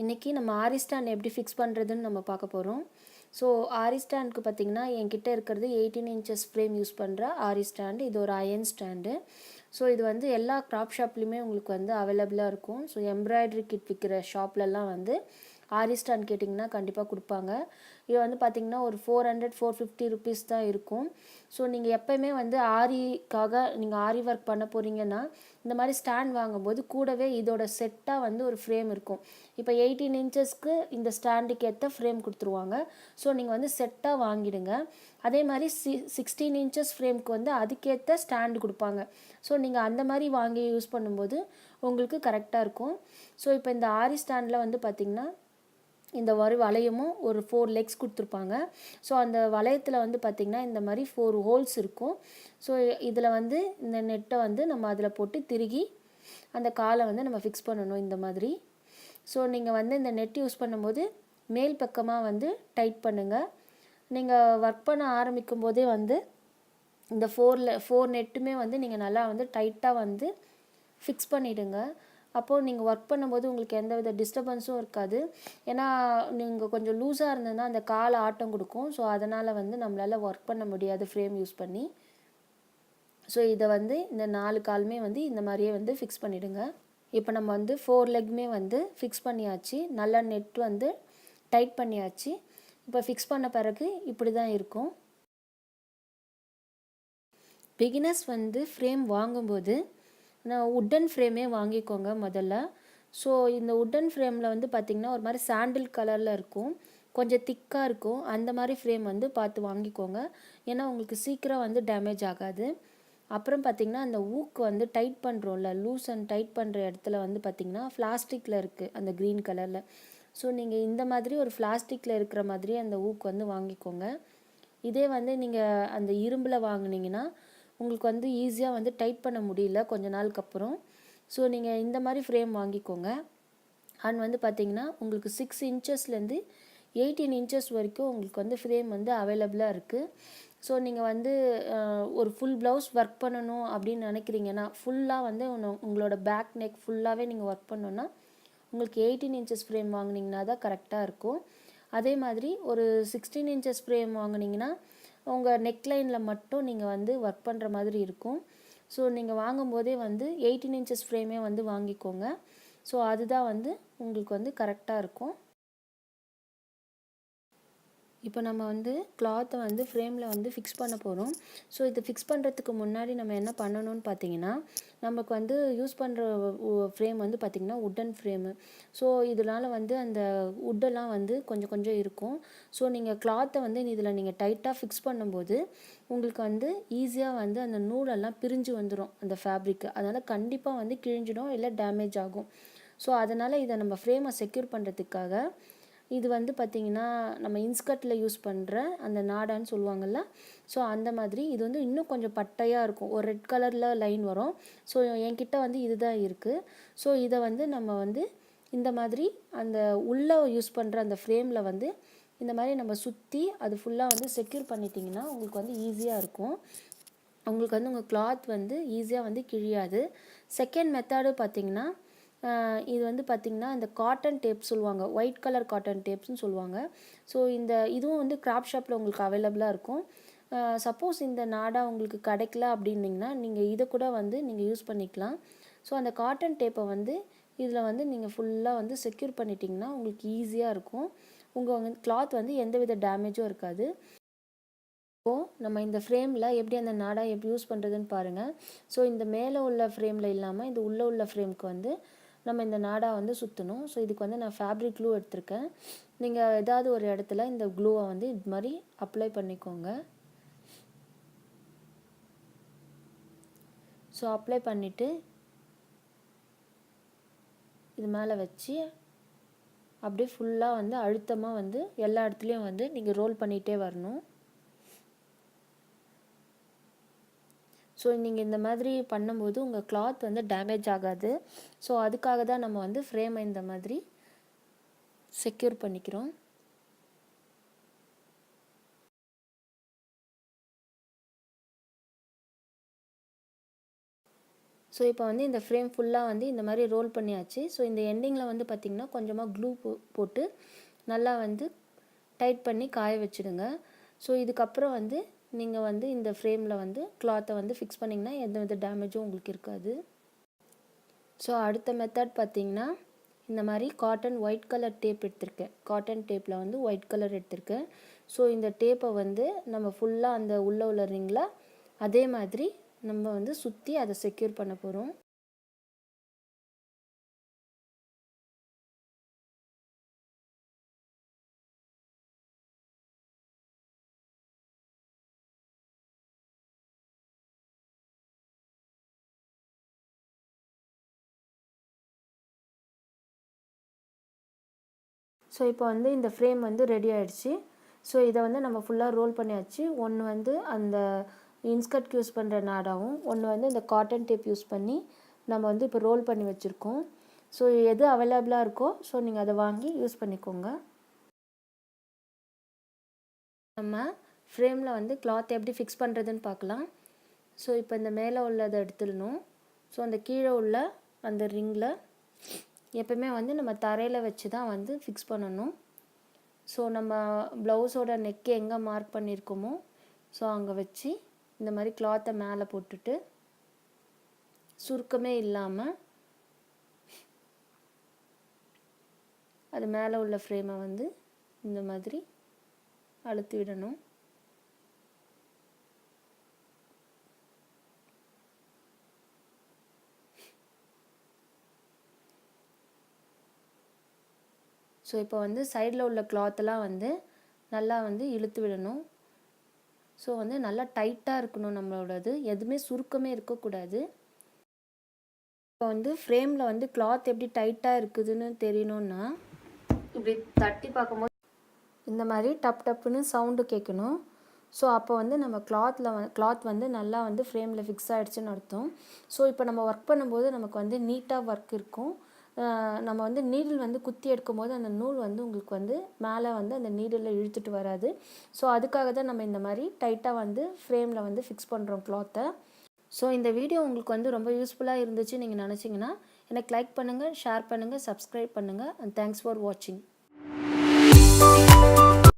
இன்றைக்கி நம்ம ஆரி ஸ்டாண்ட் எப்படி ஃபிக்ஸ் பண்ணுறதுன்னு நம்ம பார்க்க போகிறோம். ஸோ ஆரி ஸ்டாண்டுக்கு பார்த்திங்கன்னா என்கிட்ட இருக்கிறது 18 இன்ச்சஸ் ஃப்ரேம் யூஸ் பண்ணுற ஆரி ஸ்டாண்டு. இது ஒரு அயன் ஸ்டாண்டு. ஸோ இது வந்து எல்லா கிராப் ஷாப்லேயுமே உங்களுக்கு வந்து அவைலபிளாக இருக்கும். ஸோ எம்ப்ராய்டரி கிட் விற்கிற ஷாப்லலாம் வந்து ஆரி ஸ்டாண்ட் கேட்டிங்கன்னா கண்டிப்பாக கொடுப்பாங்க. இது வந்து பார்த்திங்கன்னா ஒரு 400-450 ருபீஸ் தான் இருக்கும். ஸோ நீங்கள் எப்போயுமே வந்து ஆரிக்காக நீங்கள் ஆரி ஒர்க் பண்ண போகிறீங்கன்னா இந்த மாதிரி ஸ்டாண்ட் வாங்கும்போது கூடவே இதோட செட்டாக வந்து ஒரு ஃப்ரேம் இருக்கும். இப்போ 18 இன்ச்சஸ்க்கு இந்த ஸ்டாண்டுக்கு ஏற்ற ஃப்ரேம் கொடுத்துருவாங்க. ஸோ நீங்கள் வந்து செட்டாக வாங்கிடுங்க. அதே மாதிரி 16 இன்ச்சஸ் ஃப்ரேம்க்கு வந்து அதுக்கேற்ற ஸ்டாண்டு கொடுப்பாங்க. ஸோ நீங்கள் அந்த மாதிரி வாங்கி யூஸ் பண்ணும்போது உங்களுக்கு கரெக்டாக இருக்கும். ஸோ இப்போ இந்த ஆரி ஸ்டாண்டில் வந்து பார்த்திங்கன்னா இந்த ஒரு வளையமும் ஒரு 4 லெக்ஸ் கொடுத்துருப்பாங்க. ஸோ அந்த வளையத்தில் வந்து பார்த்திங்கன்னா இந்த மாதிரி 4 ஹோல்ஸ் இருக்கும். ஸோ இதில் வந்து இந்த நெட்டை வந்து நம்ம அதில் போட்டு திருகி அந்த காலை வந்து நம்ம ஃபிக்ஸ் பண்ணணும் இந்த மாதிரி. ஸோ நீங்கள் வந்து இந்த நெட் யூஸ் பண்ணும்போது மேல் பக்கமாக வந்து டைட் பண்ணுங்கள். நீங்கள் ஒர்க் பண்ண ஆரம்பிக்கும் போதே வந்து இந்த 4 நெட்டுமே வந்து நீங்கள் நல்லா வந்து டைட்டாக வந்து ஃபிக்ஸ் பண்ணிவிடுங்க. அப்போது நீங்கள் ஒர்க் பண்ணும்போது உங்களுக்கு எந்த வித டிஸ்டர்பன்ஸும் இருக்காது. ஏன்னா நீங்கள் கொஞ்சம் லூஸாக இருந்ததுன்னா அந்த கால் ஆட்டம் கொடுக்கும். ஸோ அதனால் வந்து நம்மளால் ஒர்க் பண்ண முடியாது ஃப்ரேம் யூஸ் பண்ணி. ஸோ இதை வந்து இந்த 4 காலுமே வந்து இந்த மாதிரியே வந்து ஃபிக்ஸ் பண்ணிவிடுங்க. இப்போ நம்ம வந்து 4 லெக்குமே வந்து ஃபிக்ஸ் பண்ணியாச்சு. நல்லா நெட் வந்து டைட் பண்ணியாச்சு. இப்போ ஃபிக்ஸ் பண்ண பிறகு இப்படி தான் இருக்கும். பிகினர்ஸ் வந்து ஃப்ரேம் வாங்கும்போது உட்டன் ஃப்ரேமே வாங்கிக்கோங்க முதல்ல. ஸோ இந்த உட்டன் ஃப்ரேமில் வந்து பார்த்திங்கன்னா ஒரு மாதிரி சாண்டில் கலரில் இருக்கும், கொஞ்சம் திக்காக இருக்கும். அந்த மாதிரி ஃப்ரேம் வந்து பார்த்து வாங்கிக்கோங்க. ஏன்னா உங்களுக்கு சீக்கிரம் வந்து டேமேஜ் ஆகாது. அப்புறம் பார்த்திங்கன்னா அந்த ஊக்கு வந்து டைட் பண்ணுறோம்ல, லூஸ் அண்ட் டைட் பண்ணுற இடத்துல வந்து பார்த்திங்கன்னா பிளாஸ்டிக்கில் இருக்குது அந்த க்ரீன் கலரில். ஸோ நீங்கள் இந்த மாதிரி ஒரு பிளாஸ்டிக்கில் இருக்கிற மாதிரி அந்த ஊக்கு வந்து வாங்கிக்கோங்க. இதே வந்து நீங்கள் அந்த இரும்பில் வாங்கினீங்கன்னா உங்களுக்கு வந்து ஈஸியாக வந்து டைட் பண்ண முடியல கொஞ்ச நாளுக்கு அப்புறம். ஸோ நீங்கள் இந்த மாதிரி ஃப்ரேம் வாங்கிக்கோங்க. அண்ட் வந்து பார்த்திங்கன்னா உங்களுக்கு 6 இன்ச்சஸ்லேருந்து 18 இன்ச்சஸ் வரைக்கும் உங்களுக்கு வந்து ஃப்ரேம் வந்து அவைலபிளாக இருக்குது. ஸோ நீங்கள் வந்து ஒரு ஃபுல் ப்ளவுஸ் ஒர்க் பண்ணணும் அப்படின்னு நினைக்கிறீங்கன்னா, ஃபுல்லாக வந்து உங்களோட பேக் நெக் ஃபுல்லாகவே நீங்கள் ஒர்க் பண்ணணுன்னா உங்களுக்கு 18 இன்ச்சஸ் ஃப்ரேம் வாங்கினீங்கன்னா தான் கரெக்டாக இருக்கும். அதே மாதிரி ஒரு 16 இன்ச்சஸ் ஃப்ரேம் வாங்கினீங்கன்னா உங்கள் நெக்லைனில் மட்டும் நீங்கள் வந்து ஒர்க் பண்ணுற மாதிரி இருக்கும். ஸோ நீங்கள் வாங்கும்போதே வந்து 18 இன்ச்சஸ் ஃப்ரேமே வந்து வாங்கிக்கோங்க. ஸோ அதுதான் வந்து உங்களுக்கு வந்து கரெக்டாக இருக்கும். இப்போ நம்ம வந்து கிளாத்தை வந்து ஃப்ரேமில் வந்து ஃபிக்ஸ் பண்ண போகிறோம். ஸோ இது ஃபிக்ஸ் பண்ணுறதுக்கு முன்னாடி நம்ம என்ன பண்ணணும்னு பார்த்தீங்கன்னா, நமக்கு வந்து யூஸ் பண்ணுற ஃப்ரேம் வந்து பார்த்திங்கன்னா உட்டன் ஃப்ரேமு. ஸோ இதனால் வந்து அந்த உட்டெல்லாம் வந்து கொஞ்சம் கொஞ்சம் இருக்கும். ஸோ நீங்கள் கிளாத்தை வந்து இதில் நீங்கள் டைட்டாக ஃபிக்ஸ் பண்ணும்போது உங்களுக்கு வந்து ஈஸியாக வந்து அந்த நூலெல்லாம் பிரிஞ்சு வந்துடும் அந்த ஃபேப்ரிக்கு. அதனால் கண்டிப்பாக வந்து கிழிஞ்சிடும், இல்லை டேமேஜ் ஆகும். ஸோ அதனால் இதை நம்ம ஃப்ரேமை செக்யூர் பண்ணுறதுக்காக இது வந்து பார்த்திங்கன்னா நம்ம இன்ஸ்கர்ட்டில் யூஸ் பண்ணுற அந்த நாடான்னு சொல்லுவாங்கள்ல, ஸோ அந்த மாதிரி இது வந்து இன்னும் கொஞ்சம் பட்டையாக இருக்கும். ஒரு ரெட் கலரில் லைன் வரும். ஸோ என்கிட்ட வந்து இதுதான் இருக்குது. ஸோ இதை வந்து நம்ம வந்து இந்த மாதிரி அந்த உள்ளே யூஸ் பண்ணுற அந்த ஃப்ரேமில் வந்து இந்த மாதிரி நம்ம சுற்றி அது ஃபுல்லாக வந்து செக்யூர் பண்ணிட்டிங்கன்னா உங்களுக்கு வந்து ஈஸியாக இருக்கும். உங்களுக்கு வந்து உங்கள் கிளாத் வந்து ஈஸியாக வந்து கிழியாது. செகண்ட் மெத்தடு பார்த்திங்கன்னா இது வந்து பார்த்திங்கன்னா இந்த காட்டன் டேப் சொல்லுவாங்க, ஒயிட் கலர் காட்டன் டேப்ஸ்னு சொல்லுவாங்க. ஸோ இதுவும் வந்து கிராஃப்ட் ஷாப்பில் உங்களுக்கு அவைலபிளாக இருக்கும். சப்போஸ் இந்த நாடா உங்களுக்கு கிடைக்கல அப்படின்னிங்கன்னா நீங்கள் இதை கூட வந்து நீங்கள் யூஸ் பண்ணிக்கலாம். ஸோ அந்த காட்டன் டேப்பை வந்து இதில் வந்து நீங்கள் ஃபுல்லாக வந்து செக்யூர் பண்ணிட்டிங்கன்னா உங்களுக்கு ஈஸியாக இருக்கும். உங்கள் கிளாத் வந்து எந்தவித டேமேஜும் இருக்காது. இப்போது நம்ம இந்த ஃப்ரேமில் எப்படி அந்த நாடா எப்படி யூஸ் பண்ணுறதுன்னு பாருங்கள். ஸோ இந்த மேலே உள்ள ஃப்ரேமில் இல்லாமல் இந்த உள்ளே உள்ள ஃப்ரேமுக்கு வந்து நம்ம இந்த நாடா வந்து சுற்றணும். ஸோ இதுக்கு வந்து நான் ஃபேப்ரிக் க்ளூ எடுத்திருக்கேன். நீங்கள் ஏதாவது ஒரு இடத்துல இந்த க்ளூவை வந்து இது மாதிரி அப்ளை பண்ணிக்கோங்க. ஸோ அப்ளை பண்ணிவிட்டு இது மேலே வச்சு அப்படியே ஃபுல்லாக வந்து அழுத்தமாக வந்து எல்லா இடத்துலையும் வந்து நீங்கள் ரோல் பண்ணிகிட்டே வரணும். ஸோ நீங்கள் இந்த மாதிரி பண்ணும்போது உங்கள் கிளாத் வந்து டேமேஜ் ஆகாது. ஸோ அதுக்காக தான் நம்ம வந்து ஃப்ரேமை இந்த மாதிரி செக்யூர் பண்ணிக்கிறோம். ஸோ இப்போ வந்து இந்த ஃப்ரேம் ஃபுல்லாக வந்து இந்த மாதிரி ரோல் பண்ணியாச்சு. ஸோ இந்த எண்டிங்கில் வந்து பார்த்திங்கன்னா கொஞ்சமாக க்ளூ போட்டு நல்லா வந்து டைட் பண்ணி காய வச்சுடுங்க. ஸோ இதுக்கப்புறம் வந்து நீங்கள் வந்து இந்த ஃப்ரேமில் வந்து கிளாத்தை வந்து ஃபிக்ஸ் பண்ணிங்கன்னா எந்த வித டேமேஜும் உங்களுக்கு இருக்காது. ஸோ அடுத்த மெத்தட் பார்த்திங்கன்னா இந்த மாதிரி காட்டன் ஒயிட் கலர் டேப் எடுத்திருக்கேன். காட்டன் டேப்பில் வந்து ஒயிட் கலர் எடுத்திருக்கேன். ஸோ இந்த டேப்பை வந்து நம்ம ஃபுல்லாக அந்த உள்ள ரிங்கில் அதே மாதிரி நம்ம வந்து சுற்றி அதை செக்யூர் பண்ண போகிறோம். ஸோ இப்போ வந்து இந்த ஃப்ரேம் வந்து ரெடி ஆகிடுச்சு. ஸோ இதை வந்து நம்ம ஃபுல்லாக ரோல் பண்ணியாச்சு. ஒன்று வந்து அந்த இன்ஸ்கர்ட்க்கு யூஸ் பண்ணுற நாடாவும், ஒன்று வந்து இந்த காட்டன் டேப் யூஸ் பண்ணி நம்ம வந்து இப்போ ரோல் பண்ணி வச்சுருக்கோம். ஸோ எது அவைலபிளாக இருக்கோ ஸோ நீங்கள் அதை வாங்கி யூஸ் பண்ணிக்கோங்க. நம்ம ஃப்ரேமில் வந்து கிளாத் எப்படி ஃபிக்ஸ் பண்ணுறதுன்னு பார்க்கலாம். ஸோ இப்போ இந்த மேலே உள்ளதை எடுத்துடணும். ஸோ அந்த கீழே உள்ள அந்த ரிங்கில் எப்பவுமே வந்து நம்ம தரையில் வச்சு தான் வந்து ஃபிக்ஸ் பண்ணணும். ஸோ நம்ம ப்ளவுஸோட நெக்கு எங்கே மார்க் பண்ணியிருக்கோமோ ஸோ அங்கே வச்சு இந்த மாதிரி கிளாத்தை மேலே போட்டுட்டு சுருக்கமே இல்லாமல் அது மேலே உள்ள ஃப்ரேமை வந்து இந்த மாதிரி அழுத்தி விடணும். ஸோ இப்போ வந்து சைடில் உள்ள கிளாத்தெல்லாம் வந்து நல்லா வந்து இழுத்து விடணும். ஸோ வந்து நல்லா டைட்டாக இருக்கணும் நம்மளோடது, எதுவுமே சுருக்கமே இருக்கக்கூடாது. இப்போ வந்து ஃப்ரேமில் வந்து கிளாத் எப்படி டைட்டாக இருக்குதுன்னு தெரியணுன்னா இப்படி தட்டி பார்க்கும்போது இந்த மாதிரி டப் டப்புன்னு சவுண்டு கேட்கணும். ஸோ அப்போ வந்து நம்ம கிளாத் வந்து நல்லா வந்து ஃப்ரேமில் ஃபிக்ஸ் ஆகிடுச்சுன்னு அர்த்தம். ஸோ இப்போ நம்ம ஒர்க் பண்ணும்போது நமக்கு வந்து நீட்டாக ஒர்க் இருக்கும். நம்ம வந்து நீடில் வந்து குத்தி எடுக்கும்போது அந்த நூல் வந்து உங்களுக்கு வந்து மேலே வந்து அந்த நீடில் இழுத்துட்டு வராது. ஸோ அதுக்காக தான் நம்ம இந்த மாதிரி டைட்டாக வந்து ஃப்ரேமில் வந்து ஃபிக்ஸ் பண்ணுறோம் கிளாத்தை. ஸோ இந்த வீடியோ உங்களுக்கு வந்து ரொம்ப யூஸ்ஃபுல்லாக இருந்துச்சு நீங்கள் நினச்சிங்கன்னா எனக்கு லைக் பண்ணுங்கள், ஷேர் பண்ணுங்கள், சப்ஸ்கிரைப் பண்ணுங்கள். அண்ட் தேங்க்ஸ் ஃபார் வாட்சிங்.